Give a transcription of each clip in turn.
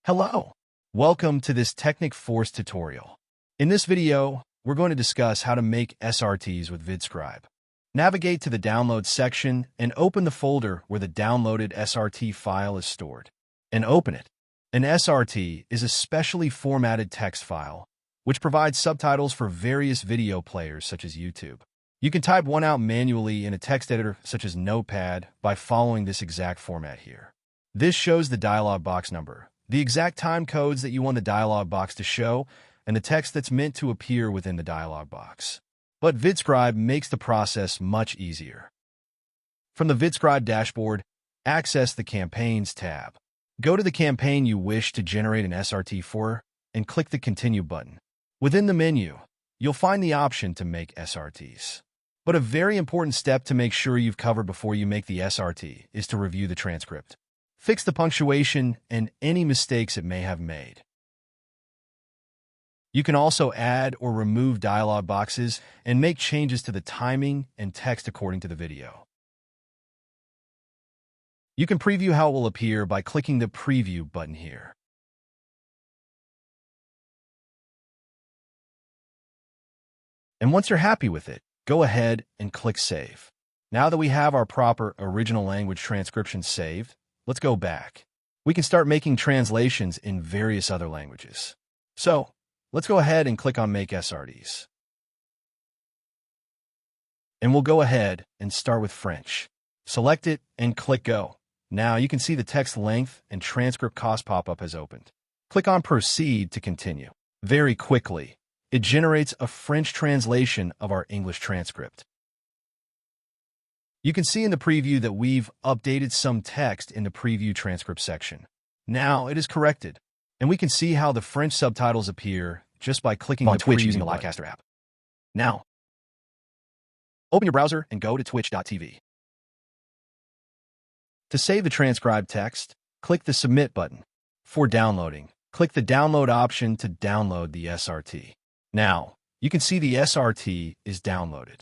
Hello! Welcome to this Technic Force tutorial. In this video, we're going to discuss how to make SRTs with VidScribe. Navigate to the Download section and open the folder where the downloaded SRT file is stored. And open it. An SRT is a specially formatted text file, which provides subtitles for various video players such as YouTube. You can type one out manually in a text editor such as Notepad by following this exact format here. This shows the dialog box number, the exact time codes that you want the dialog box to show, and the text that's meant to appear within the dialog box. But VidScribe makes the process much easier. From the VidScribe dashboard, access the Campaigns tab. Go to the campaign you wish to generate an SRT for and click the Continue button. Within the menu, you'll find the option to make SRTs. But a very important step to make sure you've covered before you make the SRT is to review the transcript. Fix the punctuation and any mistakes it may have made. You can also add or remove dialog boxes and make changes to the timing and text according to the video. You can preview how it will appear by clicking the Preview button here. And once you're happy with it, go ahead and click Save. Now that we have our proper original language transcription saved, let's go back. We can start making translations in various other languages. So, let's go ahead and click on Make SRTs. And we'll go ahead and start with French. Select it and click Go. Now you can see the text length and transcript cost pop-up has opened. Click on Proceed to continue. Very quickly, it generates a French translation of our English transcript. You can see in the preview that we've updated some text in the preview transcript section. Now it is corrected, and we can see how the French subtitles appear just by clicking on Twitch using the Livecaster app. Now, open your browser and go to twitch.tv. To save the transcribed text, click the Submit button. For downloading, click the Download option to download the SRT. Now, you can see the SRT is downloaded.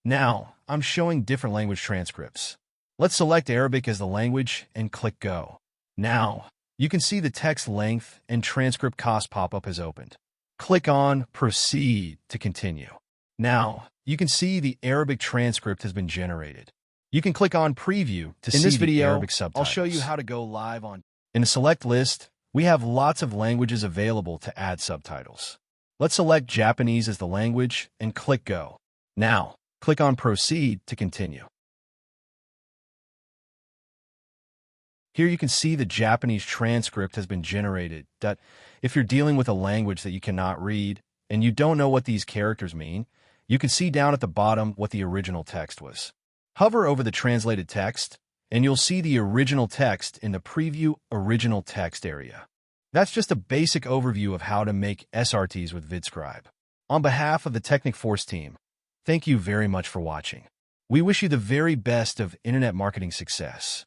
Now, I'm showing different language transcripts. Let's select Arabic as the language and click Go. Now, you can see the text length and transcript cost pop-up has opened. Click on Proceed to continue. Now, you can see the Arabic transcript has been generated. You can click on Preview to see the Arabic subtitles. I'll show you how to go live on. In the Select list, we have lots of languages available to add subtitles. Let's select Japanese as the language and click Go. Now, click on Proceed to continue. Here you can see the Japanese transcript has been generated. If you're dealing with a language that you cannot read and you don't know what these characters mean, you can see down at the bottom what the original text was. Hover over the translated text, and you'll see the original text in the Preview Original Text area. That's just a basic overview of how to make SRTs with VidScribe. On behalf of the Technic Force team, thank you very much for watching. We wish you the very best of internet marketing success.